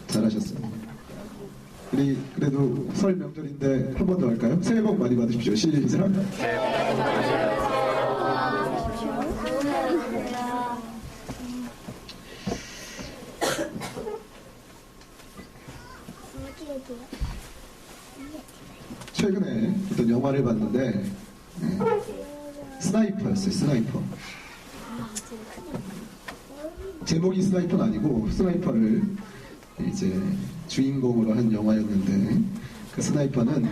잘하셨습니다. 우리 그래도 설 명절인데 한 번 더 할까요? 새해 복 많이 받으십시오. 시작. 최근에 어떤 영화를 봤는데 스나이퍼였어요. 스나이퍼. 제목이 스나이퍼는 아니고 스나이퍼를 이제 주인공으로 한 영화였는데, 그 스나이퍼는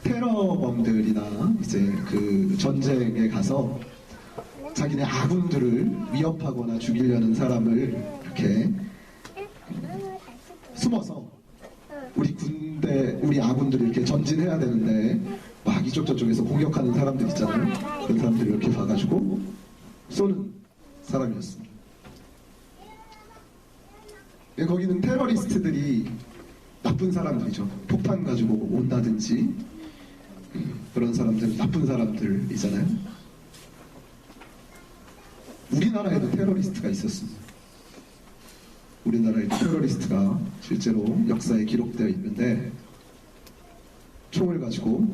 테러범들이나 이제 그 전쟁에 가서 자기네 아군들을 위협하거나 죽이려는 사람을 이렇게 숨어서 우리 군대, 우리 아군들이 이렇게 전진해야 되는데 막 이쪽 저쪽에서 공격하는 사람들 있잖아요. 그런 사람들을 이렇게 봐가지고 쏘는 사람이었습니다. 거기는 테러리스트들이 나쁜 사람들이죠. 폭탄 가지고 온다든지 그런 사람들, 나쁜 사람들이잖아요. 우리나라에도 테러리스트가 있었습니다. 우리나라에도 테러리스트가 실제로 역사에 기록되어 있는데, 총을 가지고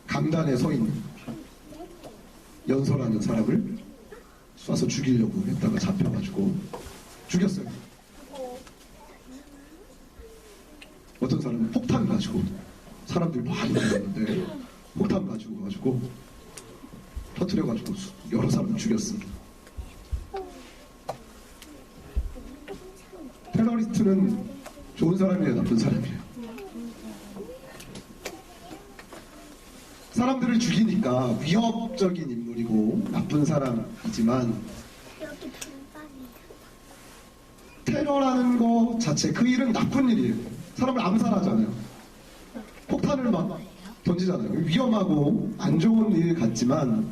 강단에 서 있는 연설하는 사람을 쏴서 죽이려고 했다가 잡혀가지고 죽였어요. 어떤 사람은 폭탄 가지고, 사람들 많이 죽였는데 폭탄 가지고 터뜨려가지고 여러 사람을 죽였습니다. 테러리스트는 좋은 사람이에요, 나쁜 사람이에요? 사람들을 죽이니까 위협적인 인물이고 나쁜 사람이지만, 테러라는 거 자체, 그 일은 나쁜 일이에요. 사람을 암살하잖아요. 폭탄을 막 던지잖아요. 위험하고 안 좋은 일 같지만,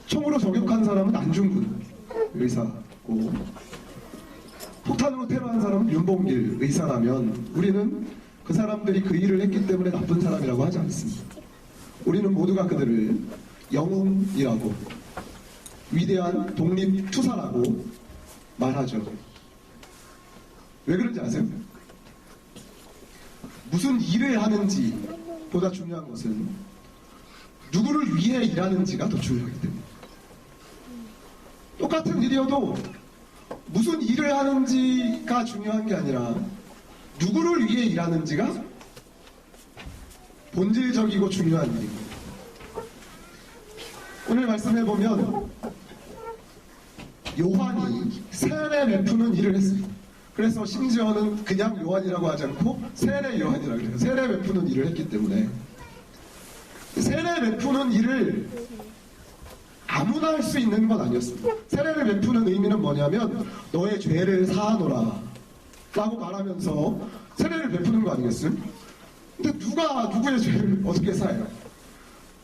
총으로 저격한 사람은 안중근 의사고, 폭탄으로 테러한 사람은 윤봉길 의사라면, 우리는 그 사람들이 그 일을 했기 때문에 나쁜 사람이라고 하지 않습니다. 우리는 모두가 그들을 영웅이라고, 위대한 독립투사라고 말하죠. 왜 그런지 아세요? 무슨 일을 하는지 보다 중요한 것은 누구를 위해 일하는지가 더 중요하기 때문에, 똑같은 일이어도 무슨 일을 하는지가 중요한 게 아니라 누구를 위해 일하는지가 본질적이고 중요한 일입니다. 오늘 말씀해보면 요한이 세례 베푸는 일을 했습니다. 그래서 심지어는 그냥 요한이라고 하지 않고 세례 요한이라고 해요. 세례 베푸는 일을 했기 때문에, 세례 베푸는 일을 아무나 할 수 있는 건 아니었습니다. 세례를 베푸는 의미는 뭐냐면 너의 죄를 사하노라 라고 말하면서 세례를 베푸는 거 아니겠어요? 근데 누가 누구의 죄를 어떻게 사해요?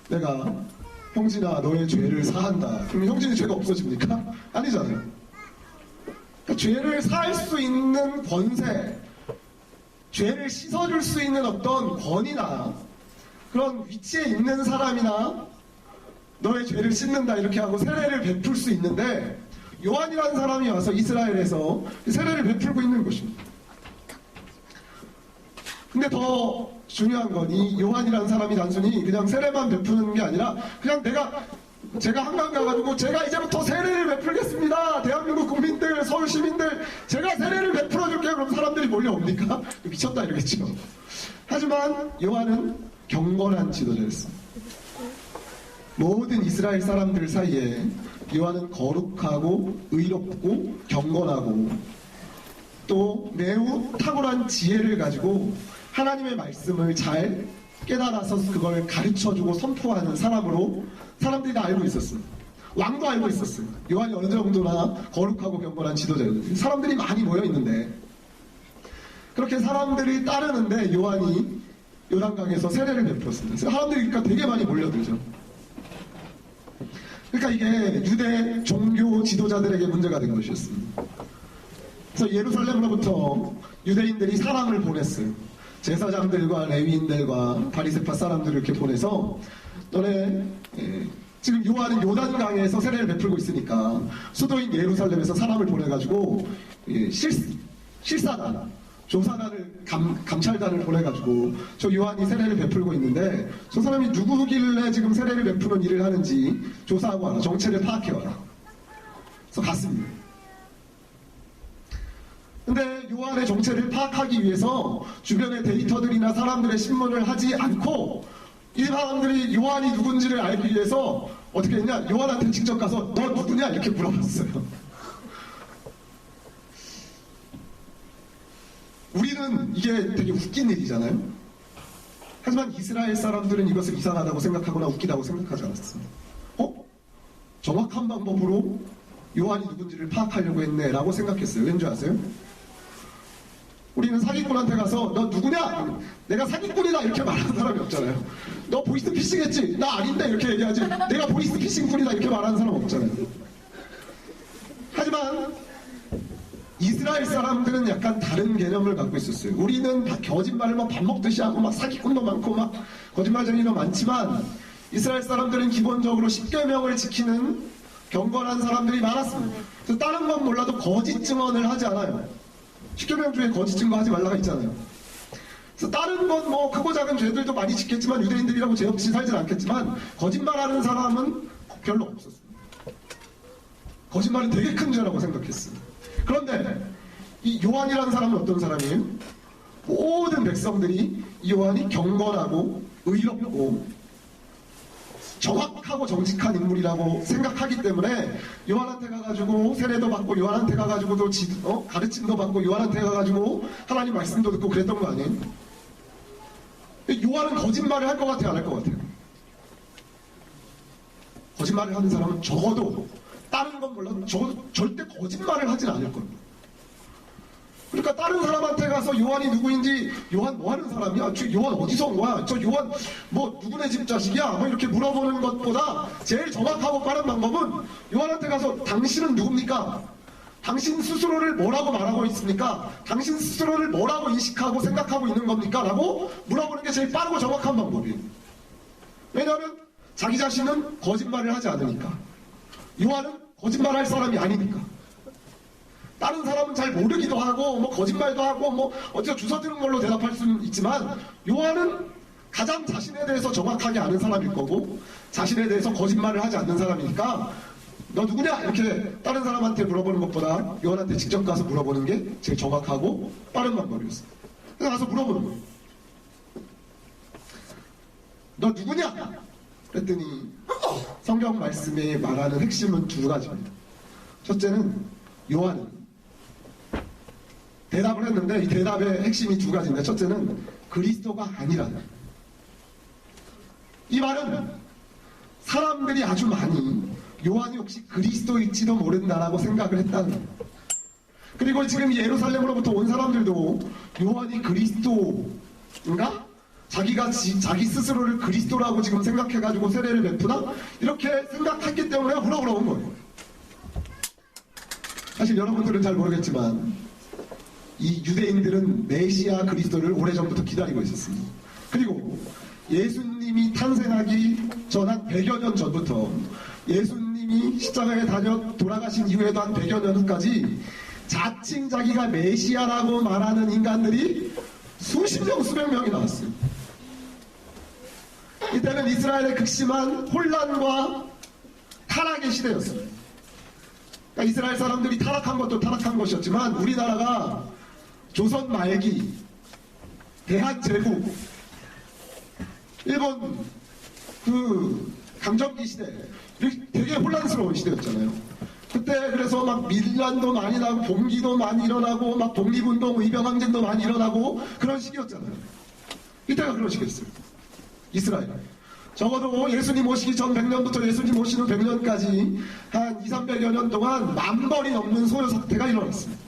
내가 형진아 너의 죄를 사한다. 그럼 형진이 죄가 없어집니까? 아니잖아요. 그러니까 죄를 사할 수 있는 권세, 죄를 씻어줄 수 있는 어떤 권위나 그런 위치에 있는 사람이나 너의 죄를 씻는다 이렇게 하고 세례를 베풀 수 있는데, 요한이라는 사람이 와서 이스라엘에서 세례를 베풀고 있는 것입니다. 근데 더 중요한 건 이 요한이라는 사람이 단순히 그냥 세례만 베푸는 게 아니라, 그냥 제가 한강 가가지고 제가 이제부터 세례를 베풀겠습니다. 대한민국 국민들, 서울 시민들, 제가 세례를 베풀어 줄게요. 그럼 사람들이 몰려옵니까? 미쳤다 이러겠죠. 하지만 요한은 경건한 지도자였습니다. 모든 이스라엘 사람들 사이에 요한은 거룩하고 의롭고 경건하고 또 매우 탁월한 지혜를 가지고 하나님의 말씀을 잘 깨달아서 그걸 가르쳐주고 선포하는 사람으로 사람들이 다 알고 있었습니다. 왕도 알고 있었어요. 요한이 어느 정도나 거룩하고 경건한 지도자였는데, 사람들이 많이 모여있는데, 그렇게 사람들이 따르는데 요한이 요단강에서 세례를 베풀었습니다. 사람들이 그러니까 되게 많이 몰려들죠. 그러니까 이게 유대 종교 지도자들에게 문제가 된 것이었습니다. 그래서 예루살렘으로부터 유대인들이 사람을 보냈어요. 제사장들과 레위인들과 바리새파 사람들을 이렇게 보내서 너네 지금 요한은 요단강에서 세례를 베풀고 있으니까 수도인 예루살렘에서 사람을 보내가지고 실사단, 조사단을 감찰단을 보내가지고 저 요한이 세례를 베풀고 있는데 저 사람이 누구길래 지금 세례를 베푸는 일을 하는지 조사하고 와라. 정체를 파악해 와라. 그래서 갔습니다. 근데 요한의 정체를 파악하기 위해서 주변의 데이터들이나 사람들의 신문을 하지 않고 이 사람들이 요한이 누군지를 알기 위해서 어떻게 했냐? 요한한테 직접 가서 너 누구냐? 이렇게 물어봤어요. 우리는 이게 되게 웃긴 일이잖아요. 하지만 이스라엘 사람들은 이것을 이상하다고 생각하거나 웃기다고 생각하지 않았습니다. 정확한 방법으로 요한이 누군지를 파악하려고 했네 라고 생각했어요. 왠지 아세요? 우리는 사기꾼한테 가서 너 누구냐? 내가 사기꾼이다 이렇게 말하는 사람이 없잖아요. 너 보이스피싱했지? 나 아닌데 이렇게 얘기하지. 내가 보이스피싱꾼이다 이렇게 말하는 사람 없잖아요. 하지만 이스라엘 사람들은 약간 다른 개념을 갖고 있었어요. 우리는 다 거짓말을 막 밥 먹듯이 하고 막 사기꾼도 많고 막 거짓말쟁이도 많지만 이스라엘 사람들은 기본적으로 십계명을 지키는 경건한 사람들이 많았습니다. 그래서 다른 건 몰라도 거짓 증언을 하지 않아요. 십계명 중에 거짓 증거하지 말라가 있잖아요. 그래서 다른 건 뭐 크고 작은 죄들도 많이 짓겠지만 유대인들이라고 죄 없이 살진 않겠지만 거짓말하는 사람은 별로 없었습니다. 거짓말은 되게 큰 죄라고 생각했습니다. 그런데 이 요한이라는 사람은 어떤 사람이에요? 모든 백성들이 이 요한이 경건하고 의롭고 정확하고 정직한 인물이라고 생각하기 때문에 요한한테 가가지고 세례도 받고 요한한테 가가지고도 가르침도 받고 요한한테 가가지고 하나님 말씀도 듣고 그랬던 거 아니에요? 요한은 거짓말을 할 것 같아요? 안 할 것 같아요? 거짓말을 하는 사람은 적어도 다른 건 몰라도 절대 거짓말을 하진 않을 겁니다. 그러니까 다른 사람한테 가서 요한이 누구인지 요한 뭐 하는 사람이야? 요한 어디서 온 거야? 저 요한 뭐 누구네 집 자식이야? 뭐 이렇게 물어보는 것보다 제일 정확하고 빠른 방법은 요한한테 가서 당신은 누굽니까? 당신 스스로를 뭐라고 말하고 있습니까? 당신 스스로를 뭐라고 인식하고 생각하고 있는 겁니까? 라고 물어보는 게 제일 빠르고 정확한 방법이에요. 왜냐하면 자기 자신은 거짓말을 하지 않으니까. 요한은 거짓말할 사람이 아니니까. 다른 사람은 잘 모르기도 하고 뭐 거짓말도 하고 뭐 어디서 주워 들은 걸로 대답할 수는 있지만 요한은 가장 자신에 대해서 정확하게 아는 사람일 거고 자신에 대해서 거짓말을 하지 않는 사람이니까 너 누구냐? 이렇게 다른 사람한테 물어보는 것보다 요한한테 직접 가서 물어보는 게 제일 정확하고 빠른 방법이었어요. 그래서 가서 물어보는 거예요. 너 누구냐? 그랬더니 성경 말씀에 말하는 핵심은 두 가지입니다. 첫째는 요한은 대답을 했는데 이 대답의 핵심이 두 가지인데 첫째는 그리스도가 아니라는 거예요. 이 말은 사람들이 아주 많이 요한이 혹시 그리스도일지도 모른다라고 생각을 했다는 거예요. 그리고 지금 예루살렘으로부터 온 사람들도 요한이 그리스도인가? 자기 스스로를 그리스도라고 지금 생각해가지고 세례를 베푸나? 이렇게 생각했기 때문에 물어보러 온 거예요. 사실 여러분들은 잘 모르겠지만 이 유대인들은 메시아 그리스도를 오래전부터 기다리고 있었습니다. 그리고 예수님이 탄생하기 전 한 100여 년 전부터 예수님이 십자가에 돌아가신 이후에도 한 100여 년 후까지 자칭 자기가 메시아라고 말하는 인간들이 수십 명, 수백 명이 나왔어요. 이때는 이스라엘의 극심한 혼란과 타락의 시대였어요. 그러니까 이스라엘 사람들이 타락한 것도 타락한 것이었지만 우리나라가 조선 말기, 대한제국, 일본 강점기 시대 되게 혼란스러운 시대였잖아요. 그때 그래서 막 밀란도 많이 나고 봉기도 많이 일어나고 막 독립운동, 의병항쟁도 많이 일어나고 그런 시기였잖아요. 이때가 그런 시기였어요. 이스라엘. 적어도 예수님 오시기 전 100년부터 예수님 오시는 100년까지 한 200~300여 년 동안 10,000번이 넘는 소요 사태가 일어났습니다.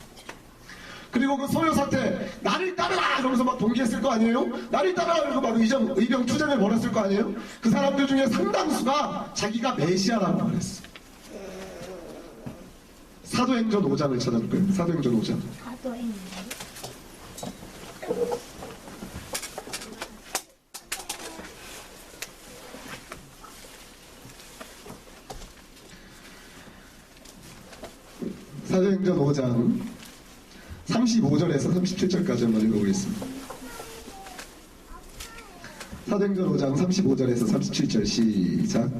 그리고 그 소요 사태, 나를 따르라! 이러면서 막 봉기했을 거 아니에요? 나를 따르라! 이러고 막 의병 투쟁을 벌였을 거 아니에요? 그 사람들 중에 상당수가 자기가 메시아라고 말했어. 사도행전 5장을 찾아볼까요? 사도행전 5장. 사도행전 5장 35절에서 37절까지 한번 읽어보겠습니다. 사도행전 5장 35절에서 37절 시작.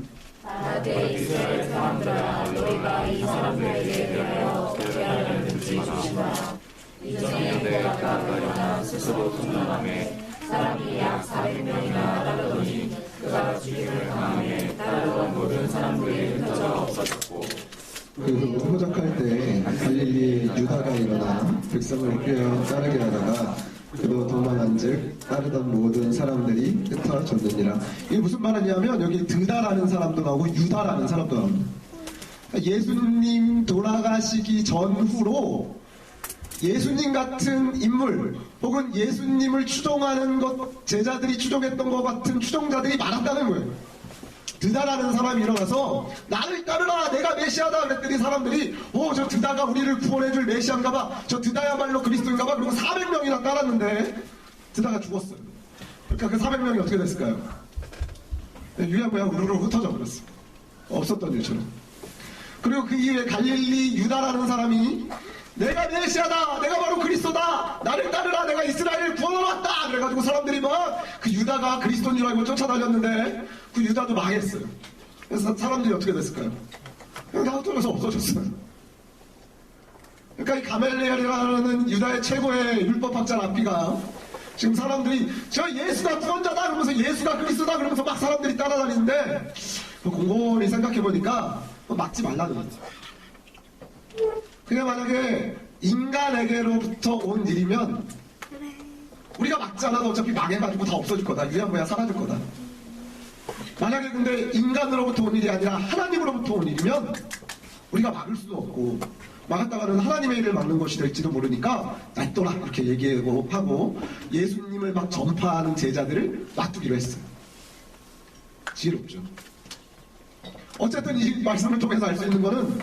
나대 이스라엘 사람들아 너희가 이 사람들에게 대하여 교제하는 듣지 마시라. 이전에 내가 가거나 스스로 분명함에 사람이 약 400명이나 따르더니 그가 주님을 강함에 따르던 모든 사람들이 흩어져 없어졌고 그 호적할 때 갈릴리 유다가 일어나 백성을 꾀어 따르게 하다가 그도 도망한즉 따르던 모든 사람들이 흩어졌느니라. 이게 무슨 말이냐면 여기 드다라는 사람도 나오고 유다라는 사람도 나옵니다. 예수님 돌아가시기 전후로 예수님 같은 인물 혹은 예수님을 추종하는 것, 제자들이 추종했던 것 같은 추종자들이 많았다는 거예요. 드다라는 사람이 일어나서 나를 따르라 내가 메시아다 그랬더니 사람들이 저 드다가 우리를 구원해줄 메시아인가봐, 저 드다야말로 그리스도인가봐. 그리고 400명이나 따랐는데 드다가 죽었어요. 그러니까 그 400명이 어떻게 됐을까요? 유야무야 우르르 흩어져 버렸어. 없었던 일처럼. 그리고 그 이후에 갈릴리 유다라는 사람이 내가 메시아다, 내가 바로 그리스도다, 나를 따르라, 내가 이스라엘을 구원하러 왔다 그래가지고 사람들이 막 그 유다가 그리스도인 줄 알고 쫓아다녔는데 그 유다도 망했어요. 그래서 사람들이 어떻게 됐을까요? 그냥 다 흩어져서 없어졌어요. 그러니까 이 가멜리엘이라는 유다의 최고의 율법학자 랍비가 지금 사람들이 저 예수가 구원자다 그러면서 예수가 그리스도다 그러면서 막 사람들이 따라다니는데 곰곰이 생각해보니까 막지 말라는 거죠. 그냥 만약에 인간에게로부터 온 일이면 우리가 막지 않아도 어차피 망해가지고 다 없어질 거다. 유야무야 사라질 거다. 만약에 근데 인간으로부터 온 일이 아니라 하나님으로부터 온 일이면 우리가 막을 수도 없고 막았다가는 하나님의 일을 막는 것이 될지도 모르니까 놔둬라 이렇게 얘기하고 예수님을 막 전파하는 제자들을 놔두기로 했어요. 지혜롭죠. 어쨌든 이 말씀을 통해서 알 수 있는 거는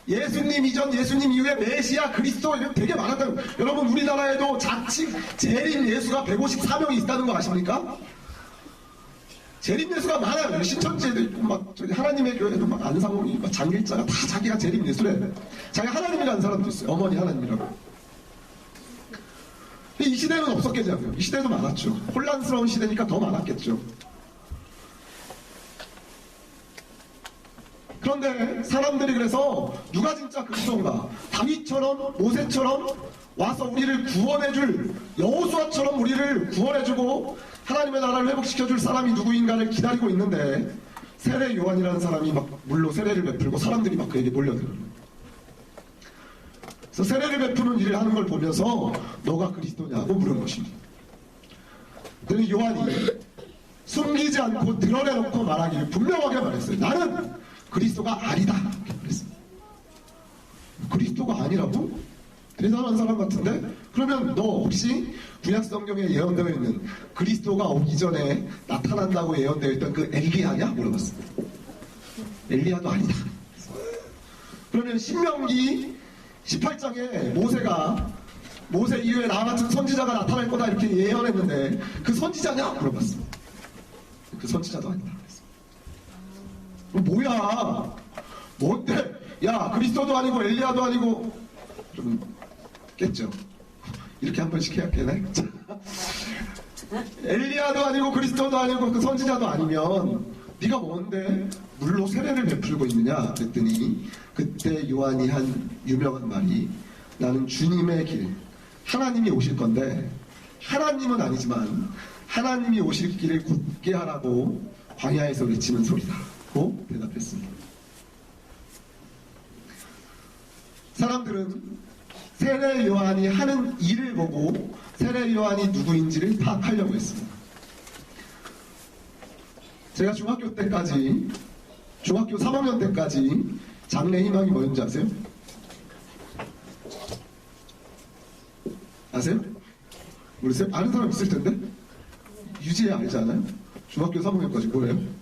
예수님 이전 예수님 이후에 메시아 그리스도 이런 되게 많았다고. 여러분 우리나라에도 자칭 재림 예수가 154명이 있다는 거 아십니까? 재림 예수가 많아요. 신천지에도 있고 막 저기 하나님의 교회에도 막 안상홍이 막 장길자가 다 자기가 재림 예수래. 자기 하나님이라는 사람도 있어요. 어머니 하나님이라고. 이 시대는 없었겠냐고요. 이 시대도 많았죠. 혼란스러운 시대니까 더 많았겠죠. 그런데 사람들이 그래서 누가 진짜 그리스도인가? 다윗처럼 모세처럼 와서 우리를 구원해줄 여호수아처럼 우리를 구원해주고 하나님의 나라를 회복시켜줄 사람이 누구인가를 기다리고 있는데 세례 요한이라는 사람이 막 물로 세례를 베풀고 사람들이 막 그에게 몰려들어요. 그래서 세례를 베푸는 일을 하는 걸 보면서 너가 그리스도냐고 물은 것입니다. 그런데 요한이 숨기지 않고 드러내놓고 말하기를 분명하게 말했어요. 나는 그리스도가 아니다. 이렇게 말했습니다. 그리스도가 아니라고? 대단한 사람 같은데? 그러면 너 혹시 구약 성경에 예언되어 있는 그리스도가 오기 전에 나타난다고 예언되어 있던 그 엘리야냐? 물어봤습니다. 엘리야도 아니다. 그러면 신명기 18장에 모세 이후에 나와 같은 선지자가 나타날 거다 이렇게 예언했는데 그 선지자냐? 물어봤습니다. 그 선지자도 아니다. 뭐야? 뭔데? 야, 그리스도도 아니고 엘리야도 아니고 좀 깼죠. 이렇게 한 번씩 해야겠네. 엘리야도 아니고 그리스도도 아니고 그 선지자도 아니면 네가 뭔데 물로 세례를 베풀고 있느냐? 그랬더니 그때 요한이 한 유명한 말이 나는 주님의 길, 하나님이 오실 건데 하나님은 아니지만 하나님이 오실 길을 굳게 하라고 광야에서 외치는 소리다. 고 대답했습니다. 사람들은 세례 요한이 하는 일을 보고 세례 요한이 누구인지를 파악하려고 했습니다. 제가 중학교 3학년 때까지 장래 희망이 뭐였는지 아세요? 아세요? 모르세요? 아는 사람 있을 텐데? 유지혜 알지 않아요? 중학교 3학년까지 뭐예요?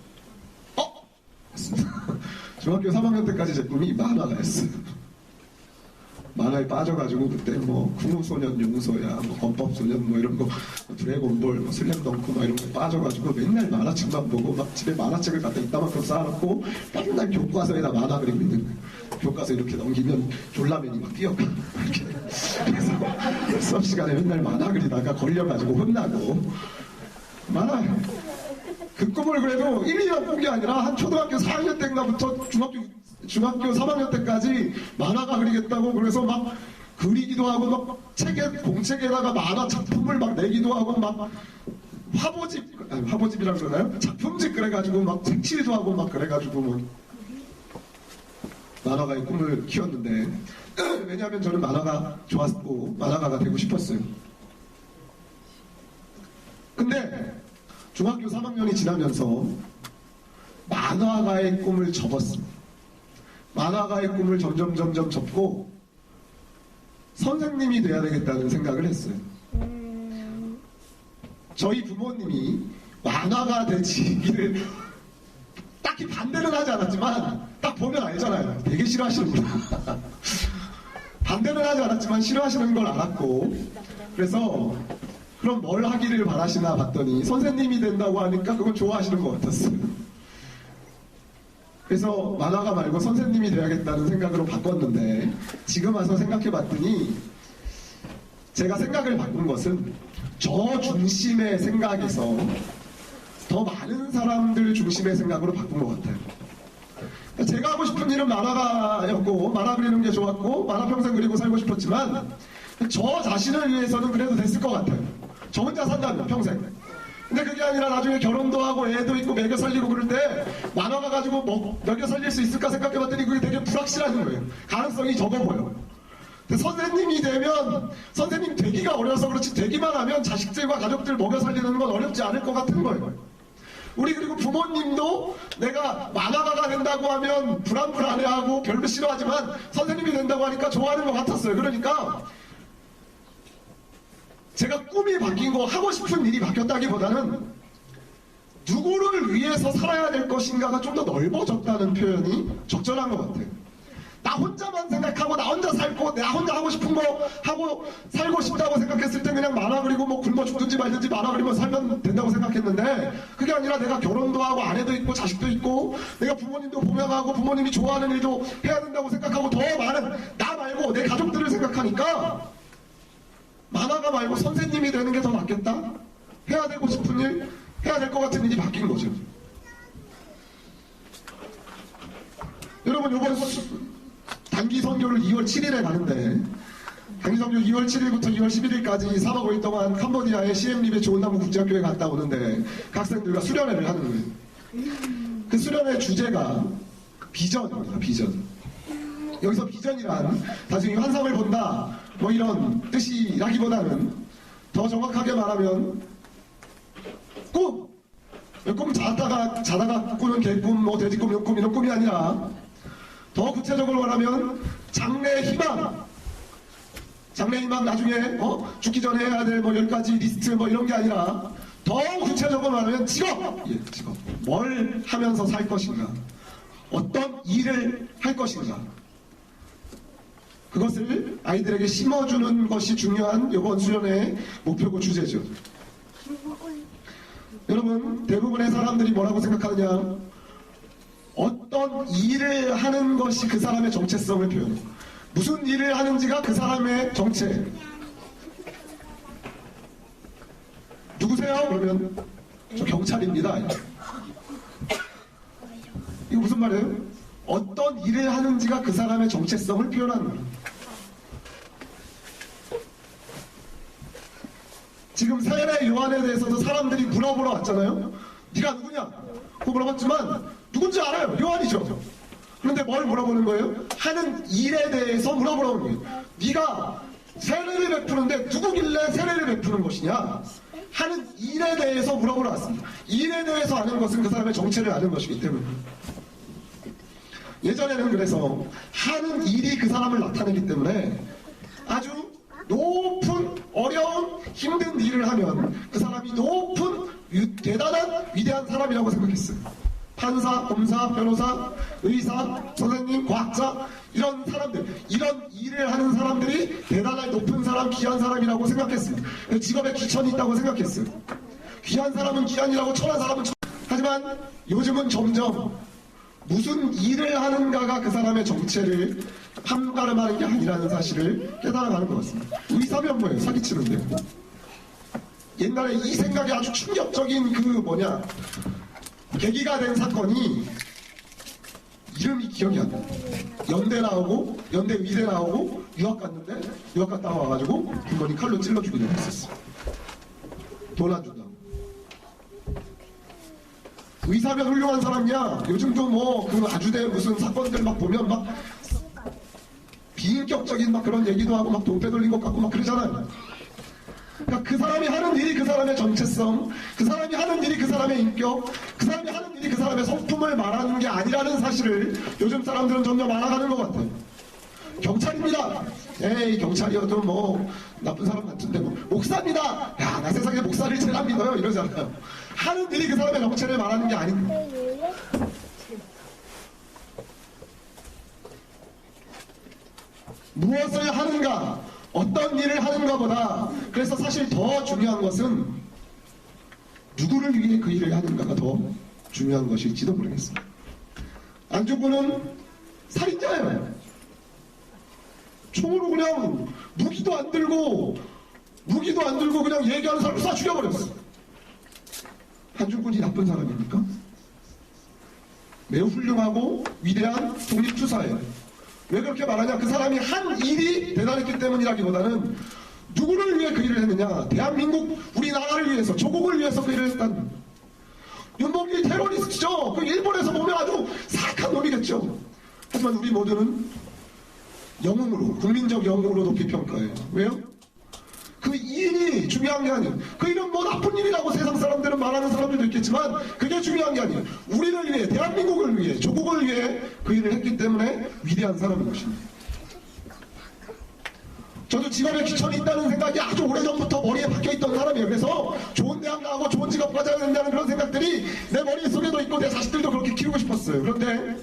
중학교 3학년 때까지 제 꿈이 만화가였어요. 만화에 빠져가지고 그때 뭐 궁우소년 용서야 뭐 범법소년 뭐 이런 거 드래곤볼 뭐 슬램덩크 뭐 이런 거 빠져가지고 맨날 만화책만 보고 막 집에 만화책을 갖다 이따만큼 쌓아놓고 맨날 교과서에다 만화 그리고 있는 거예요. 교과서 이렇게 넘기면 졸라맨이 막 뛰어가 이렇게. 그래서 수업 시간에 맨날 만화 그리다가 걸려가지고 혼나고 만화 그 꿈을 그래도 1, 2년 꾼 게 아니라 한 초등학교 4학년 때인가부터 중학교 3학년 때까지 만화가 그리겠다고 그래서 막 그리기도 하고 막 공책에다가 만화 작품을 막 내기도 하고 막 화보집이라 그러나요? 작품집 그래가지고 막 색칠도 하고 막 그래가지고 뭐 만화가의 꿈을 키웠는데 왜냐하면 저는 만화가 좋았고 만화가가 되고 싶었어요. 근데 중학교 3학년이 지나면서 만화가의 꿈을 접었습니다. 만화가의 꿈을 점점 접고 선생님이 돼야 되겠다는 생각을 했어요. 저희 부모님이 만화가 되지기를 딱히 반대는 하지 않았지만 딱 보면 알잖아요. 되게 싫어하시는구나. 반대는 하지 않았지만 싫어하시는 걸 알았고 그래서 그럼 뭘 하기를 바라시나 봤더니 선생님이 된다고 하니까 그건 좋아하시는 것 같았어요. 그래서 만화가 말고 선생님이 돼야겠다는 생각으로 바꿨는데 지금 와서 생각해 봤더니 제가 생각을 바꾼 것은 저 중심의 생각에서 더 많은 사람들 중심의 생각으로 바꾼 것 같아요. 제가 하고 싶은 일은 만화가였고 만화 그리는 게 좋았고 만화 평생 그리고 살고 싶었지만 저 자신을 위해서는 그래도 됐을 것 같아요. 저 혼자 산다면 평생. 근데 그게 아니라 나중에 결혼도 하고 애도 있고 먹여 살리고 그럴 때 만화가 가지고 먹여 살릴 수 있을까 생각해봤더니 그게 되게 불확실한 거예요. 가능성이 적어 보여. 근데 선생님이 되면 선생님 되기가 어려서 그렇지 되기만 하면 자식들과 가족들 먹여 살리는 건 어렵지 않을 것 같은 거예요. 우리 그리고 부모님도 내가 만화가가 된다고 하면 불안해하고 별로 싫어하지만 선생님이 된다고 하니까 좋아하는 것 같았어요. 그러니까 제가 꿈이 바뀐 거 하고 싶은 일이 바뀌었다기보다는 누구를 위해서 살아야 될 것인가가 좀 더 넓어졌다는 표현이 적절한 것 같아요. 나 혼자만 생각하고 나 혼자 살고 나 혼자 하고 싶은 거 하고 살고 싶다고 생각했을 때 그냥 만화 그리고 뭐 굶어 죽든지 말든지 만화 그리면 살면 된다고 생각했는데 그게 아니라 내가 결혼도 하고 아내도 있고 자식도 있고 내가 부모님도 보명하고 부모님이 좋아하는 일도 해야 된다고 생각하고 더 많은 나 말고 내 가족들을 생각하니까 만화가 말고 선생님이 되는 게 더 낫겠다? 해야 되고 싶은 일, 해야 될 것 같은 일이 바뀐 거죠. 여러분, 이번 단기 선교를 2월 7일에 가는데, 단기 선교 2월 7일부터 2월 11일까지 3박 5일 동안 캄보디아의 시엠립의 좋은나무 국제학교에 갔다 오는데, 그 학생들과 수련회를 하는 거예요. 그 수련회 주제가 비전입니다, 비전. 여기서 비전이란 단순히 환상을 본다 뭐 이런 뜻이라기보다는 더 정확하게 말하면 꿈 자다가 꾸는 개꿈 뭐 돼지꿈 용꿈 이런 꿈이 아니라 더 구체적으로 말하면 장래 희망 나중에 죽기 전에 해야 될 뭐 10가지 리스트 뭐 이런 게 아니라 더 구체적으로 말하면 직업 뭘 하면서 살 것인가 어떤 일을 할 것인가 그것을 아이들에게 심어주는 것이 중요한 이번 수련의 목표고 주제죠. 여러분 대부분의 사람들이 뭐라고 생각하느냐 어떤 일을 하는 것이 그 사람의 정체성을 표현해요. 무슨 일을 하는지가 그 사람의 정체. 누구세요? 그러면 저 경찰입니다. 이거 무슨 말이에요? 어떤 일을 하는지가 그 사람의 정체성을 표현하는 거예요. 지금 세례 요한에 대해서도 사람들이 물어보러 왔잖아요. 네가 누구냐? 그거 물어봤지만 누군지 알아요. 요한이죠. 그런데 뭘 물어보는 거예요? 하는 일에 대해서 물어보는 거예요. 네가 세례를 베푸는데 누구길래 세례를 베푸는 것이냐? 하는 일에 대해서 물어보러 왔습니다. 일에 대해서 아는 것은 그 사람의 정체를 아는 것이기 때문에. 예전에는 그래서 하는 일이 그 사람을 나타내기 때문에 아주 높은 어려운 힘든 일을 하면 그 사람이 높은 대단한 위대한 사람이라고 생각했어요. 판사, 검사, 변호사, 의사, 선생님, 과학자 이런 사람들, 이런 일을 하는 사람들이 대단하게 높은 사람, 귀한 사람이라고 생각했어요. 직업에 귀천이 있다고 생각했어요. 귀한 사람은 귀한이라고, 천한 사람은 천. 하지만 요즘은 점점 무슨 일을 하는가가 그 사람의 정체를 판가름하는 게 아니라는 사실을 깨달아가는 것 같습니다. 의사면 뭐예요? 사기치는데. 옛날에 이 생각이 아주 충격적인 계기가 된 사건이, 이름이 기억이 안 나. 연대 나오고, 연대 의대 나오고, 유학 갔는데, 유학 갔다가 와가지고, 주머니 칼로 찔러 죽이는 거 있었어. 돈 안 준다고. 의사면 훌륭한 사람이야. 요즘도 아주대 무슨 사건들 막 보면 비인격적인 그런 얘기도 하고 돈 빼돌린 것 같고 그러잖아요. 그러니까 그 사람이 하는 일이 그 사람의 정체성, 그 사람이 하는 일이 그 사람의 인격, 그 사람이 하는 일이 그 사람의 성품을 말하는 게 아니라는 사실을 요즘 사람들은 점점 알아가는 것 같아요. 경찰입니다. 에이, 경찰이어도 나쁜 사람 같은데 목사입니다. 야, 나 세상에 목사를 제일 안 믿어요. 이러잖아요. 하는 일이 그 사람의 정체를 말하는 게 아닌데. 무엇을 하는가, 어떤 일을 하는가보다, 그래서 사실 더 중요한 것은 누구를 위해 그 일을 하는가가 더 중요한 것일지도 모르겠습니다. 안중근은 살인자예요. 총으로 그냥 무기도 안 들고 그냥 얘기하는 사람을 쏴 죽여버렸어. 안중근이 나쁜 사람입니까? 매우 훌륭하고 위대한 독립투사예요. 왜 그렇게 말하냐? 그 사람이 한 일이 대단했기 때문이라기보다는 누구를 위해 그 일을 했느냐? 대한민국, 우리나라를 위해서, 조국을 위해서 그 일을 했다는. 윤봉길 테러리스트죠. 그 일본에서 보면 아주 사악한 놈이겠죠. 하지만 우리 모두는 영웅으로, 국민적 영웅으로 높이 평가해요. 왜요? 그 일이 중요한 게 아니에요. 그 일은 나쁜 일이라고 세상 사람들은 말하는 사람들도 있겠지만 그게 중요한 게 아니에요. 우리를 위해, 대한민국을 위해, 조국을 위해 그 일을 했기 때문에 위대한 사람인 것입니다. 저도 직업에 귀천이 있다는 생각이 아주 오래전부터 머리에 박혀있던 사람이에요. 그래서 좋은 대학 나가고 좋은 직업 가져야 된다는 그런 생각들이 내 머릿속에도 있고 내 자식들도 그렇게 키우고 싶었어요. 그런데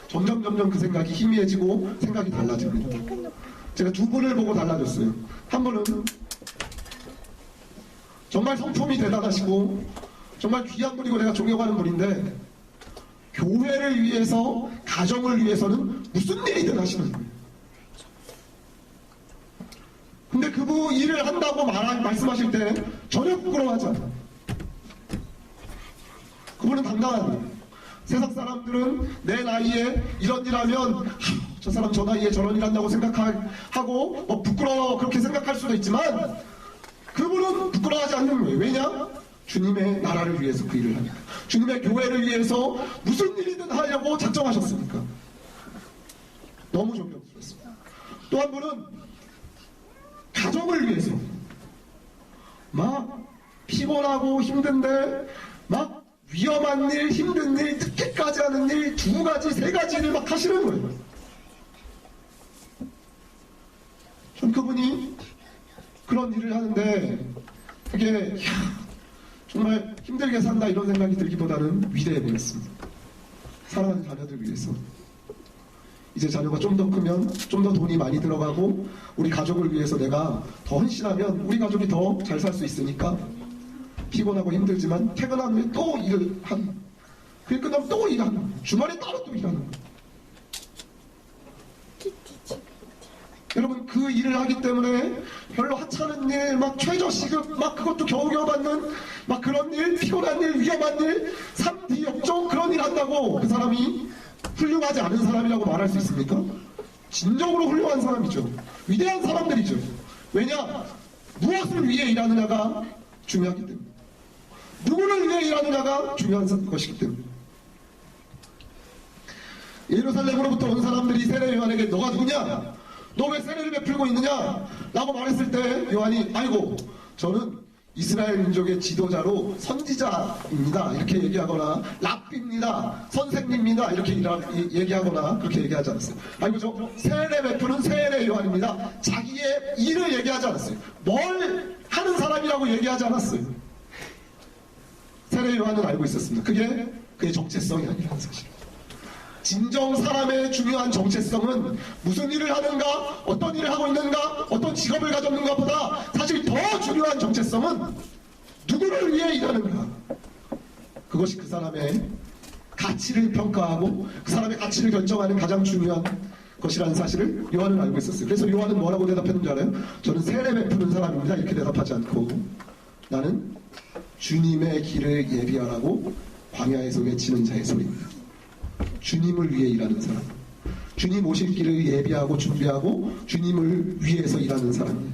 점점 그 생각이 희미해지고 생각이 달라집니다. 제가 두 분을 보고 달라졌어요. 한 분은 정말 성품이 대단하시고 정말 귀한 분이고 내가 존경하는 분인데 교회를 위해서, 가정을 위해서는 무슨 일이든 하시는 거예요. 근데 그분 일을 한다고 말씀하실 때 전혀 부끄러워하지 않아요. 그분은 당당한 거예요. 세상 사람들은 내 나이에 이런 일 하면 저 사람 저 나이에 저런 일 한다고 생각하고 부끄러워 그렇게 생각할 수도 있지만 그분은 부끄러워하지 않는 거예요. 왜냐? 주님의 나라를 위해서 그 일을 하니까. 주님의 교회를 위해서 무슨 일이든 하려고 작정하셨으니까. 너무 존경스럽습니다. 또 한 분은 가정을 위해서 피곤하고 힘든데 위험한 일, 힘든 일, 늦게까지 하는 일, 2가지, 3가지를 하시는 거예요. 전 그분이 그런 일을 하는데 그게 정말 힘들게 산다 이런 생각이 들기보다는 위대해 보였습니다. 사랑하는 자녀들 위해서. 이제 자녀가 좀 더 크면 좀 더 돈이 많이 들어가고 우리 가족을 위해서 내가 더 헌신하면 우리 가족이 더 잘 살 수 있으니까 피곤하고 힘들지만 퇴근한 후에 또 일을 하는, 그게 끝나면 또 일하는, 주말에 따로 또 일하는 거예요. 여러분 그 일을 하기 때문에 별로 하찮은 일, 최저시급 그것도 겨우겨우 받는 그런 일, 피곤한 일, 위험한 일, 3D 역종 그런 일 한다고 그 사람이 훌륭하지 않은 사람이라고 말할 수 있습니까? 진정으로 훌륭한 사람이죠. 위대한 사람들이죠. 왜냐? 무엇을 위해 일하느냐가 중요하기 때문에. 누구를 위해 일하느냐가 중요한 것이기 때문에. 예루살렘으로부터 온 사람들이 세례 요한에게 너가 누구냐? 너 왜 세례를 베풀고 있느냐? 라고 말했을 때 요한이 아이고 저는 이스라엘 민족의 지도자로 선지자입니다. 이렇게 얘기하거나 랍비입니다. 선생님입니다. 이렇게 얘기하거나 그렇게 얘기하지 않았어요. 아이고 저 세례 베푸는 세례 요한입니다. 자기의 일을 얘기하지 않았어요. 뭘 하는 사람이라고 얘기하지 않았어요. 세례 요한은 알고 있었습니다. 그게 그의 정체성이 아니라는 사실. 진정 사람의 중요한 정체성은 무슨 일을 하는가, 어떤 일을 하고 있는가, 어떤 직업을 가졌는가 보다 사실 더 중요한 정체성은 누구를 위해 일하는가. 그것이 그 사람의 가치를 평가하고 그 사람의 가치를 결정하는 가장 중요한 것이라는 사실을 요한은 알고 있었어요. 그래서 요한은 뭐라고 대답했는지 알아요? 저는 세례 베푸는 사람입니다. 이렇게 대답하지 않고 나는 주님의 길을 예비하라고 광야에서 외치는 자의 소리입니다. 주님을 위해 일하는 사람, 주님 오실 길을 예비하고 준비하고 주님을 위해서 일하는 사람이에요.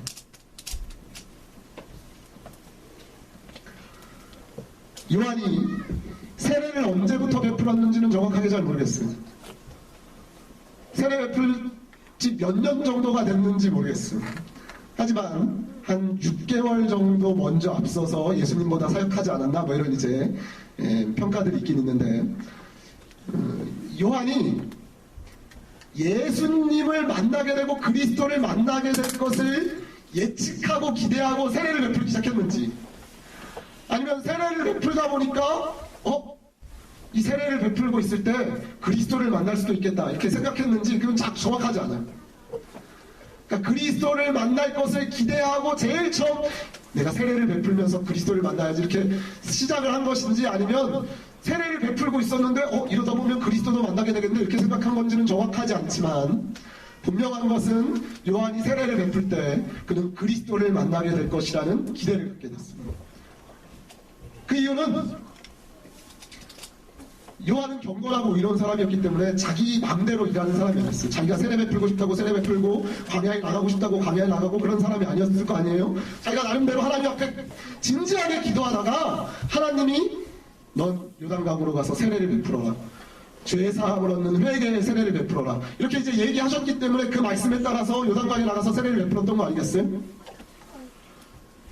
요한이 세례를 언제부터 베풀었는지는 정확하게 잘 모르겠어요. 세례 베풀 지 몇 년 정도가 됐는지 모르겠어요. 하지만 한 6개월 정도 먼저 앞서서 예수님보다 사역하지 않았나 뭐 이런 이제 평가들이 있긴 있는데, 요한이 예수님을 만나게 되고 그리스도를 만나게 될 것을 예측하고 기대하고 세례를 베풀기 시작했는지, 아니면 세례를 베풀다 보니까 이 세례를 베풀고 있을 때 그리스도를 만날 수도 있겠다 이렇게 생각했는지 그건 정확하지 않아요. 그러니까 그리스도를 만날 것을 기대하고 제일 처음 내가 세례를 베풀면서 그리스도를 만나야지 이렇게 시작을 한 것인지, 아니면 세례를 베풀고 있었는데 이러다 보면 그리스도도 만나게 되겠네 이렇게 생각한 건지는 정확하지 않지만, 분명한 것은 요한이 세례를 베풀 때 그는 그리스도를 만나게 될 것이라는 기대를 갖게 됐습니다. 그 이유는 요한은 경건하고 이런 사람이었기 때문에 자기 마음대로 일하는 사람이 아니었어요. 자기가 세례 베풀고 싶다고 세례 베풀고 광야에 나가고 싶다고 광야에 나가고 그런 사람이 아니었을 거 아니에요. 자기가 나름대로 하나님 앞에 진지하게 기도하다가 하나님이 넌 요단강으로 가서 세례를 베풀어라, 죄 사함을 얻는 회개의 세례를 베풀어라 이렇게 이제 얘기하셨기 때문에 그 말씀에 따라서 요단강에 나가서 세례를 베풀었던 거 아니겠어요?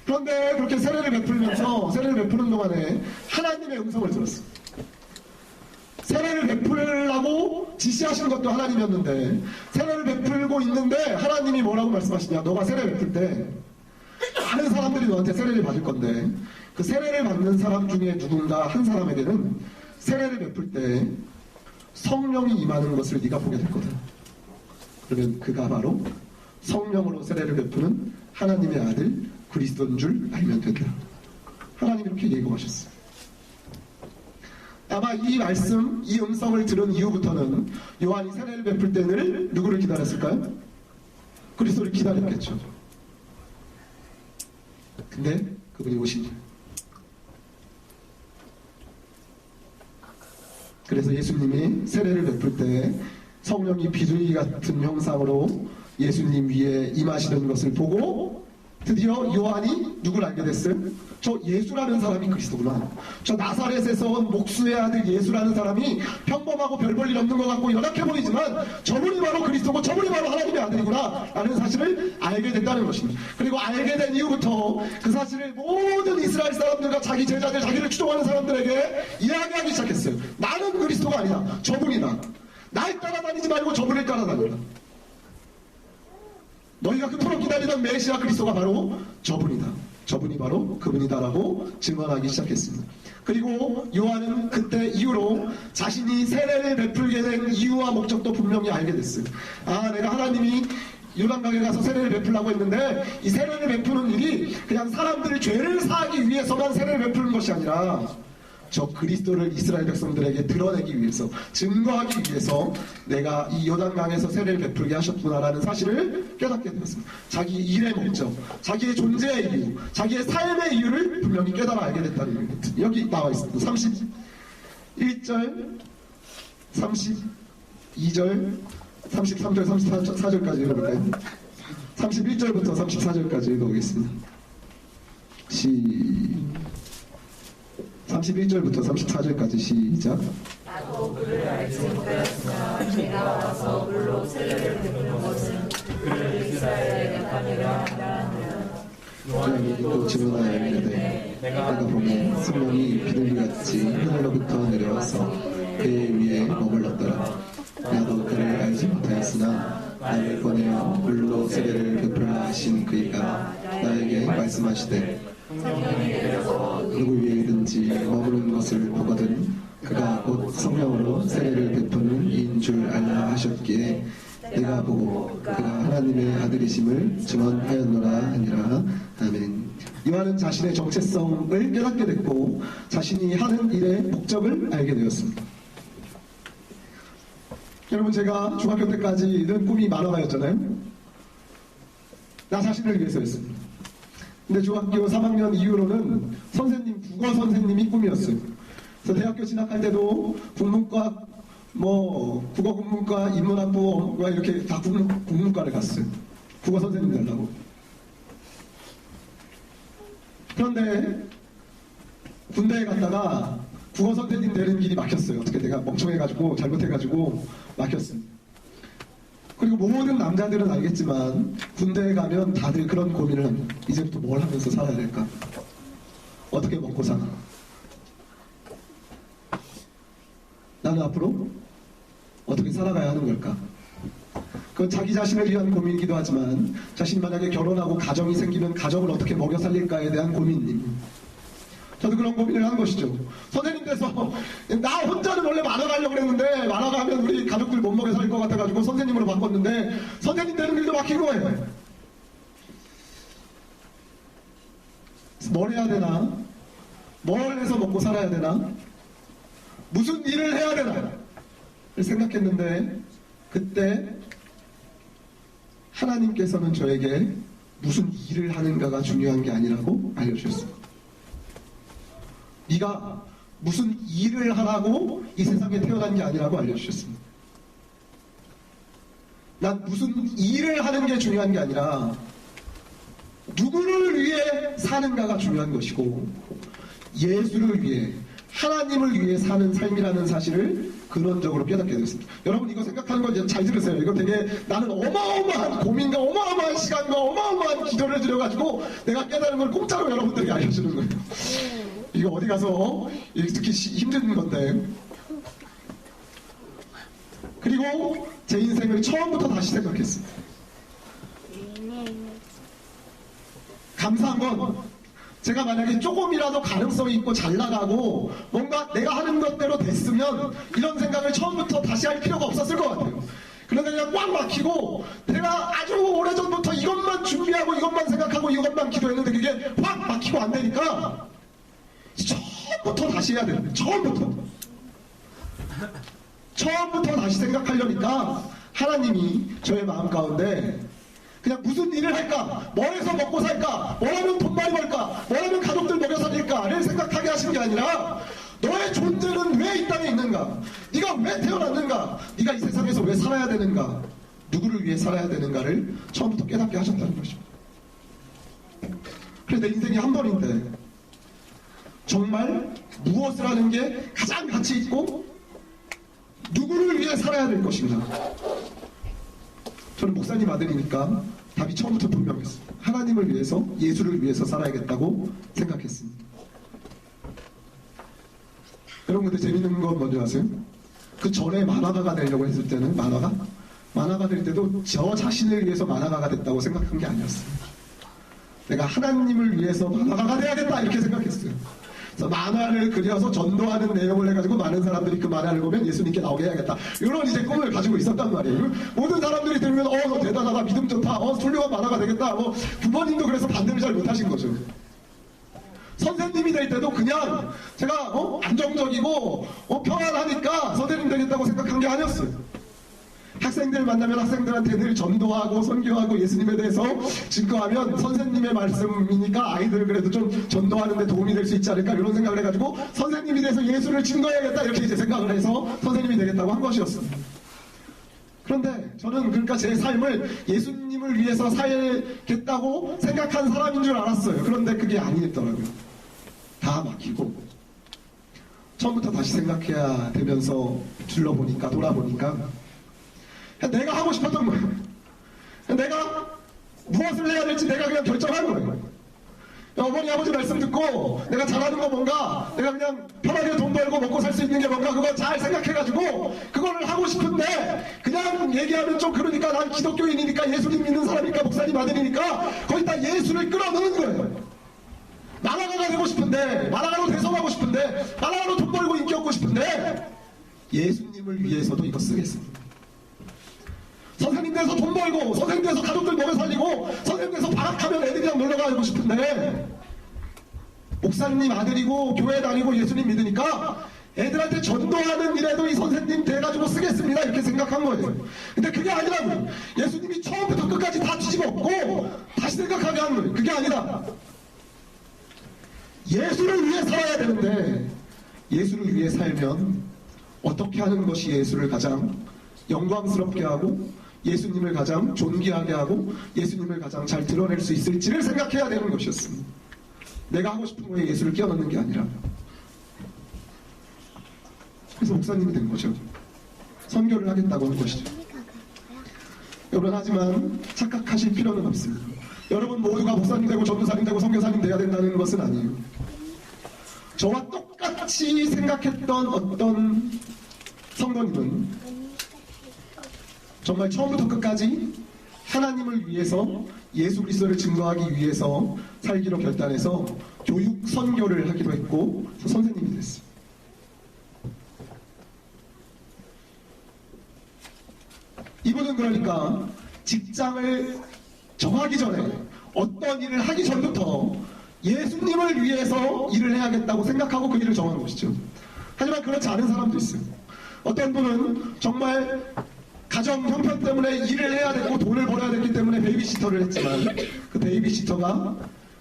그런데 그렇게 세례를 베풀면서 세례를 베푸는 동안에 하나님의 음성을 들었어요. 세례를 베풀라고 지시하신 것도 하나님이었는데, 세례를 베풀고 있는데 하나님이 뭐라고 말씀하시냐, 너가 세례 베풀 때 많은 사람들이 너한테 세례를 받을 건데 그 세례를 받는 사람 중에 누군가 한 사람에게는 세례를 베풀 때 성령이 임하는 것을 네가 보게 될 거다. 그러면 그가 바로 성령으로 세례를 베푸는 하나님의 아들 그리스도인 줄 알면 된다. 하나님이 이렇게 예고하셨어요. 아마 이 말씀, 이 음성을 들은 이후부터는 요한이 세례를 베풀 때는 누구를 기다렸을까요? 그리스도를 기다렸겠죠. 근데 그분이 오시니. 그래서 예수님이 세례를 베풀 때 성령이 비둘기 같은 형상으로 예수님 위에 임하시는 것을 보고 드디어 요한이 누굴 알게 됐어요? 저 예수라는 사람이 그리스도구나. 저 나사렛에서 온 목수의 아들 예수라는 사람이 평범하고 별 볼 일 없는 것 같고 연약해 보이지만 저분이 바로 그리스도고 저분이 바로 하나님의 아들이구나 라는 사실을 알게 됐다는 것입니다. 그리고 알게 된 이후부터 그 사실을 모든 이스라엘 사람들과 자기 제자들, 자기를 추종하는 사람들에게 이야기하기 시작했어요. 나는 그리스도가 아니다. 저분이다. 날 따라다니지 말고 저분을 따라다니라. 너희가 그토록 기다리던 메시아 그리스도가 바로 저분이다. 저분이 바로 그분이다라고 증언하기 시작했습니다. 그리고 요한은 그때 이후로 자신이 세례를 베풀게 된 이유와 목적도 분명히 알게 됐어요. 내가 하나님이 요단강에 가서 세례를 베풀라고 했는데 이 세례를 베푸는 일이 그냥 사람들이 죄를 사하기 위해서만 세례를 베푸는 것이 아니라 저 그리스도를 이스라엘 백성들에게 드러내기 위해서, 증거하기 위해서 내가 이 요단강에서 세례를 베풀게 하셨구나라는 사실을 깨닫게 되었습니다. 자기 일의 목적, 자기의 존재의 이유, 자기의 삶의 이유를 분명히 깨달아 알게 됐다는 얘기입니다. 여기 나와 있습니다. 31절, 32절, 33절, 34절까지 읽어볼까요? 31절부터 34절까지 읽어보겠습니다. 31절부터 34절까지 시작. 나도 그를 알지 못하였으나 내가 와서 물로 세례를 베푸는 것은 그를 이스라엘에 나타내려 한다. 요한이 또 증언하여 이르되 내가 보니 성령이 비둘기같이 하늘로부터 내려와서 그의 위에 머물렀더라. 나도 그를 알지 못하였으나 나를 보내어 물로 세례를 베풀라 하신 그이가 나에게 말씀하시되 누구 위에든지 머무르게 것을 보거든 그가 곧 성령으로 세례를 베푸는 이인 줄 알라 하셨기에 내가 보고 그가 하나님의 아들이심을 증언하였노라 하니라. 아멘. 요한은 자신의 정체성을 깨닫게 됐고 자신이 하는 일의 목적을 알게 되었습니다. 여러분, 제가 중학교 때까지는 꿈이 만화가였잖아요. 나 자신을 위해서였습니다. 근데 중학교 3학년 이후로는 선생님, 국어 선생님이 꿈이었어요. 그래서 대학교 진학할 때도 국문과, 국어 국문과, 인문학부가 이렇게 다 국문과를 갔어요. 국어 선생님 되려고. 그런데 군대에 갔다가 국어 선생님 되는 길이 막혔어요. 어떻게 내가 멍청해가지고 잘못해가지고 막혔습니다. 그리고 모든 남자들은 알겠지만 군대에 가면 다들 그런 고민을 합니다. 이제부터 뭘 하면서 살아야 될까? 어떻게 먹고 사나? 나는 앞으로 어떻게 살아가야 하는 걸까? 그건 자기 자신을 위한 고민이기도 하지만 자신이 만약에 결혼하고 가정이 생기면 가정을 어떻게 먹여 살릴까에 대한 고민입니다. 저도 그런 고민을 한 것이죠. 선생님 돼서 나 혼자는 원래 만화 가려고 그랬는데 만화가 하면 우리 가족들 못 먹여 살릴 것 같아가지고 선생님으로 바꿨는데 선생님 되는 길도 막힌 거예요. 그래서 뭘 해야 되나? 뭘 해서 먹고 살아야 되나? 무슨 일을 해야 되나? 생각했는데 그때 하나님께서는 저에게 무슨 일을 하는가가 중요한 게 아니라고 알려주셨습니다. 네가 무슨 일을 하라고 이 세상에 태어난 게 아니라고 알려주셨습니다. 난 무슨 일을 하는 게 중요한 게 아니라 누구를 위해 사는가가 중요한 것이고 예수를 위해 하나님을 위해 사는 삶이라는 사실을 근원적으로 깨닫게 됐습니다. 여러분, 이거 생각하는 건 잘 들으세요. 이거 되게 나는 어마어마한 고민과 어마어마한 시간과 어마어마한 기도를 들여가지고 내가 깨달은 걸 공짜로 여러분들에게 알려주는 거예요. 이거 어디 가서 특히 힘든 건데. 그리고 제 인생을 처음부터 다시 생각했습니다. 감사한 건 제가 만약에 조금이라도 가능성이 있고 잘 나가고 뭔가 내가 하는 것대로 됐으면 이런 생각을 처음부터 다시 할 필요가 없었을 것 같아요. 그런데 그냥 꽉 막히고 내가 아주 오래전부터 이것만 준비하고 이것만 생각하고 이것만 기도했는데 그게 확 막히고 안 되니까 처음부터 다시 해야 돼요. 처음부터 다시 생각하려니까 하나님이 저의 마음 가운데 그냥 무슨 일을 할까? 뭘 해서 먹고 살까? 뭘 하면 돈 많이 벌까? 뭘 하면 가족들 먹여 살릴까를 생각하게 하신 게 아니라 너의 존재는 왜 이 땅에 있는가? 네가 왜 태어났는가? 네가 이 세상에서 왜 살아야 되는가? 누구를 위해 살아야 되는가를 처음부터 깨닫게 하셨다는 것입니다. 그래서 내 인생이 한 번인데 정말 무엇을 하는 게 가장 가치 있고 누구를 위해 살아야 될 것인가? 저는 목사님 아들이니까 답이 처음부터 분명했습니다. 하나님을 위해서, 예수를 위해서 살아야겠다고 생각했습니다. 여러분, 근데 재밌는 건 뭔지 아세요? 그 전에 만화가가 되려고 했을 때는 만화가 될 때도 저 자신을 위해서 만화가가 됐다고 생각한 게 아니었어요. 내가 하나님을 위해서 만화가가 돼야겠다 이렇게 생각했어요. 그래서 만화를 그려서 전도하는 내용을 해가지고 많은 사람들이 그 만화를 보면 예수님께 나오게 해야겠다. 이런 이제 꿈을 가지고 있었단 말이에요. 모든 사람들이 들으면 너 대단하다, 믿음 좋다, 훌륭한 만화가 되겠다. 부모님도 그래서 반대를 잘 못하신 거죠. 선생님이 될 때도 그냥 제가 안정적이고 평안하니까 선생님 되겠다고 생각한 게 아니었어요. 학생들 만나면 학생들한테 늘 전도하고 선교하고 예수님에 대해서 증거하면 선생님의 말씀이니까 아이들 그래도 좀 전도하는 데 도움이 될 수 있지 않을까 이런 생각을 해가지고 선생님이 돼서 예수를 증거해야겠다 이렇게 이제 생각을 해서 선생님이 되겠다고 한 것이었습니다. 그런데 저는 그러니까 제 삶을 예수님을 위해서 살겠다고 생각한 사람인 줄 알았어요. 그런데 그게 아니더라고요. 다 막히고 처음부터 다시 생각해야 되면서 둘러보니까 돌아보니까 내가 하고 싶었던 거예요. 내가 무엇을 해야 될지 내가 그냥 결정한 거예요. 어머니 아버지 말씀 듣고 내가 잘하는 거 뭔가, 내가 그냥 편하게 돈 벌고 먹고 살 수 있는 게 뭔가 그거 잘 생각해가지고 그거를 하고 싶은데 그냥 얘기하면 좀 그러니까 난 기독교인이니까 예수님 믿는 사람이니까 목사님 아들이니까 거기다 예수를 끌어넣는 거예요. 만화가가 되고 싶은데, 만화가로 대성하고 싶은데, 만화가로 돈 벌고 인기 얻고 싶은데, 예수님을 위해서도 이거 쓰겠습니다. 선생님 돼서 돈 벌고, 선생님 돼서 가족들 먹여 살리고, 선생님 돼서 방학하면 애들이랑 놀러 가고 싶은데, 목사님 아들이고 교회 다니고 예수님 믿으니까 애들한테 전도하는 일에도 이 선생님 돼가지고 쓰겠습니다 이렇게 생각한 거예요. 근데 그게 아니라고요. 예수님이 처음부터 끝까지 다 뒤집었고 다시 생각하게 한 거예요. 그게 아니라 예수를 위해 살아야 되는데 예수를 위해 살면 어떻게 하는 것이 예수를 가장 영광스럽게 하고 예수님을 가장 존귀하게 하고 예수님을 가장 잘 드러낼 수 있을지를 생각해야 되는 것이었습니다. 내가 하고 싶은 거에 예수를 끼워넣는 게 아니라. 그래서 목사님이 된 거죠. 선교를 하겠다고 하는 것이죠. 여러분, 하지만 착각하실 필요는 없습니다. 여러분 모두가 목사님 되고 전도사님 되고 선교사님 돼야 된다는 것은 아니에요. 저와 똑같이 생각했던 어떤 성도님은 정말 처음부터 끝까지 하나님을 위해서 예수 그리스도를 증거하기 위해서 살기로 결단해서 교육 선교를 하기로 했고 선생님이 됐어요. 이분은 그러니까 직장을 정하기 전에 어떤 일을 하기 전부터 예수님을 위해서 일을 해야겠다고 생각하고 그 일을 정한 것이죠. 하지만 그렇지 않은 사람도 있어요. 어떤 분은 정말 가정 형편 때문에 일을 해야 되고 돈을 벌어야 됐기 때문에 베이비시터를 했지만 그 베이비시터가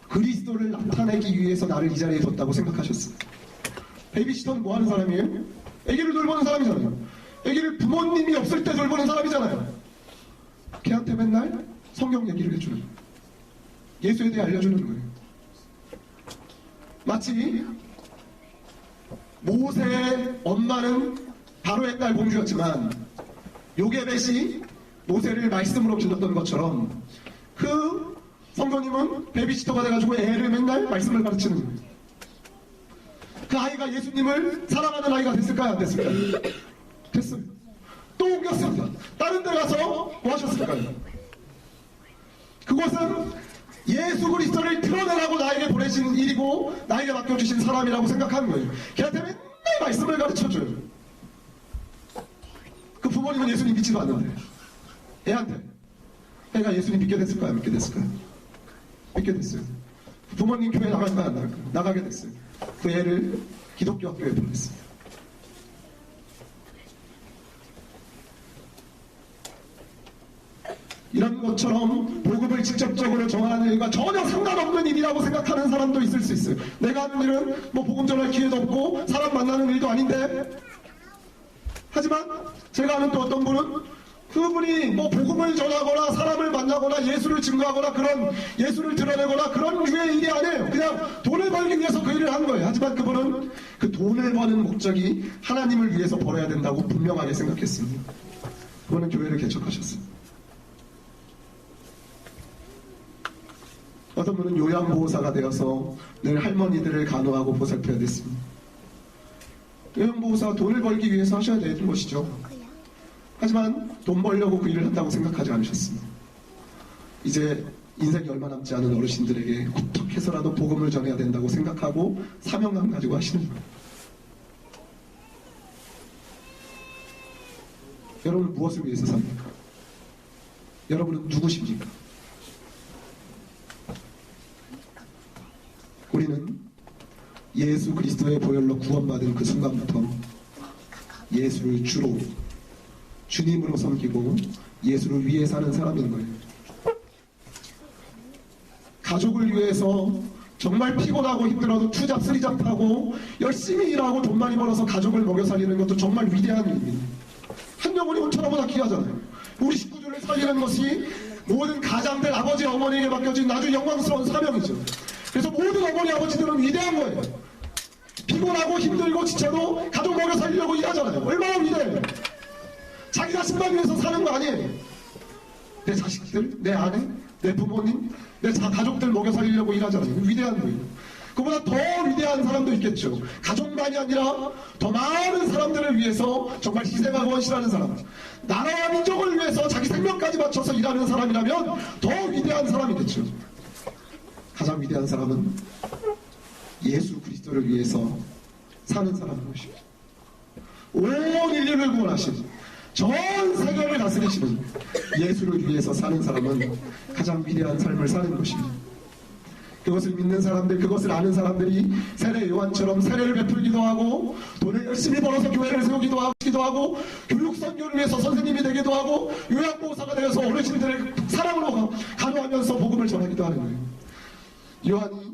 그리스도를 나타내기 위해서 나를 이 자리에 뒀다고 생각하셨어요. 베이비시터는 뭐 하는 사람이에요? 아기를 돌보는 사람이잖아요. 아기를 부모님이 없을 때 돌보는 사람이잖아요. 걔한테 맨날 성경 얘기를 해주는 거예요. 예수에 대해 알려주는 거예요. 마치 모세의 엄마는 바로의 딸 공주였지만 요게벳이 모세를 말씀으로 길렀던 것처럼 그 성도님은 베비시터가 돼가지고 애를 맨날 말씀을 가르치는 거예요. 그 아이가 예수님을 사랑하는 아이가 됐을까요? 안 됐을까요? 됐어요. 또 옮겼습니다. 다른 데 가서 뭐 하셨을까요? 그것은 예수 그리스도를 드러내라고 나에게 보내신 일이고 나에게 맡겨주신 사람이라고 생각하는 거예요. 걔한테 맨날 말씀을 가르쳐줘요. 그 부모님은 예수님 믿지도 않는데 애한테 애가 예수님 믿게 됐을까요? 안 믿게 됐을까요? 믿게 됐어요. 부모님 교회 나갈까요? 안 나갈까요? 나가게 됐어요. 그 애를 기독교 학교에 보냈어요. 이런 것처럼 복음을 직접적으로 정하는 일과 전혀 상관없는 일이라고 생각하는 사람도 있을 수 있어요. 내가 하는 일은 뭐 복음 전할 기회도 없고 사람 만나는 일도 아닌데, 하지만 제가 아는 또 어떤 분은 그분이 뭐 복음을 전하거나 사람을 만나거나 예수를 증거하거나 그런 예수를 드러내거나 그런 류의 일이 아니에요. 그냥 돈을 벌기 위해서 그 일을 한 거예요. 하지만 그분은 그 돈을 버는 목적이 하나님을 위해서 벌어야 된다고 분명하게 생각했습니다. 그분은 교회를 개척하셨어요. 어떤 분은 요양보호사가 되어서 늘 할머니들을 간호하고 보살펴야 됐습니다. 요양보호사가 돈을 벌기 위해서 하셔야 되는 것이죠. 하지만 돈 벌려고 그 일을 한다고 생각하지 않으셨습니다. 이제 인생이 얼마 남지 않은 어르신들에게 어떻게 해서라도 복음을 전해야 된다고 생각하고 사명감 가지고 하시는 거예요. 여러분은 무엇을 위해서 삽니까? 여러분은 누구십니까? 우리는 예수 그리스도의 보혈로 구원받은 그 순간부터 예수를 주로 주님으로 섬기고 예수를 위해 사는 사람인 거예요. 가족을 위해서 정말 피곤하고 힘들어도 투잡 쓰리잡하고 열심히 일하고 돈 많이 벌어서 가족을 먹여 살리는 것도 정말 위대한 일입니다. 한 영혼이 온천하보다 귀하잖아요. 우리 식구들을 살리는 것이 모든 가장들 아버지 어머니에게 맡겨진 아주 영광스러운 사명이죠. 그래서 모든 어머니 아버지들은 위대한 거예요. 피곤하고 힘들고 지쳐도 가족 먹여 살리려고 일하잖아요. 얼마나 위대해요. 자기 자신만 위해서 사는 거 아니에요. 내 자식들, 내 아내, 내 부모님, 내 가족들 먹여 살리려고 일하잖아요. 위대한 거예요. 그보다 더 위대한 사람도 있겠죠. 가족만이 아니라 더 많은 사람들을 위해서 정말 희생하고 헌신하는 사람, 나라와 민족을 위해서 자기 생명까지 바쳐서 일하는 사람이라면 더 위대한 사람이겠죠. 가장 위대한 사람은 예수 그리스도를 위해서 사는 사람인 것입니다. 온 인류를 구원하신 전 세계를 다스리시는 예수를 위해서 사는 사람은 가장 위대한 삶을 사는 것입니다. 그것을 믿는 사람들, 그것을 아는 사람들이 세례 요한처럼 세례를 베풀기도 하고 돈을 열심히 벌어서 교회를 세우기도 하고 교육 선교를 위해서 선생님이 되기도 하고 요양보호사가 되어서 어르신들의 사랑으로 간호하면서 복음을 전하기도 하는 거예요. 요한이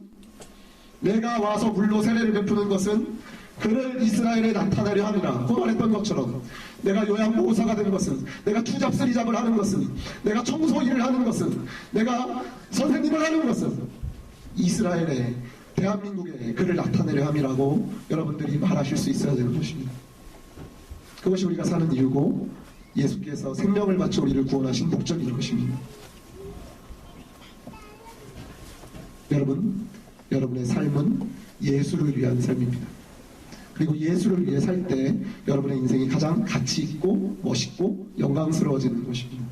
내가 와서 물로 세례를 베푸는 것은 그를 이스라엘에 나타내려 함이라 그 말했던 것처럼 내가 요양보호사가 되는 것은, 내가 투잡스리잡을 하는 것은, 내가 청소 일을 하는 것은, 내가 선생님을 하는 것은 이스라엘에, 대한민국에 그를 나타내려 함이라고 여러분들이 말하실 수 있어야 되는 것입니다. 그것이 우리가 사는 이유고 예수께서 생명을 바쳐 우리를 구원하신 목적인 것입니다. 여러분, 여러분의 삶은 예수를 위한 삶입니다. 그리고 예수를 위해 살 때 여러분의 인생이 가장 가치 있고 멋있고 영광스러워지는 것입니다.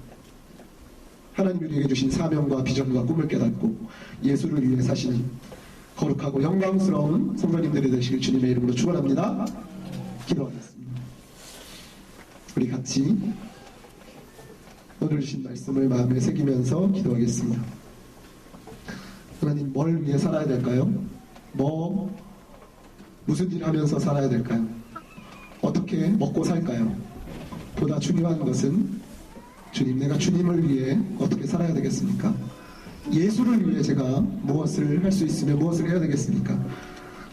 하나님이 우리에게 주신 사명과 비전과 꿈을 깨닫고 예수를 위해 사시는 거룩하고 영광스러운 성도님들이 되시길 주님의 이름으로 축원합니다. 기도하겠습니다. 우리 같이 오늘 주신 말씀을 마음에 새기면서 기도하겠습니다. 하나님, 뭘 위해 살아야 될까요? 무슨 일을 하면서 살아야 될까요? 어떻게 먹고 살까요? 보다 중요한 것은 주님, 내가 주님을 위해 어떻게 살아야 되겠습니까? 예수를 위해 제가 무엇을 할 수 있으며 무엇을 해야 되겠습니까?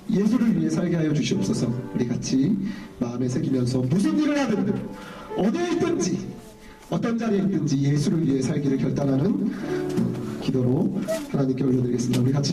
예수를 위해 살게 하여 주시옵소서. 우리 같이 마음에 새기면서 무슨 일을 하든 어디에 있든지 어떤 자리에 있든지 예수를 위해 살기를 결단하는 기도로 하나님께 올려드리겠습니다. 우리 같이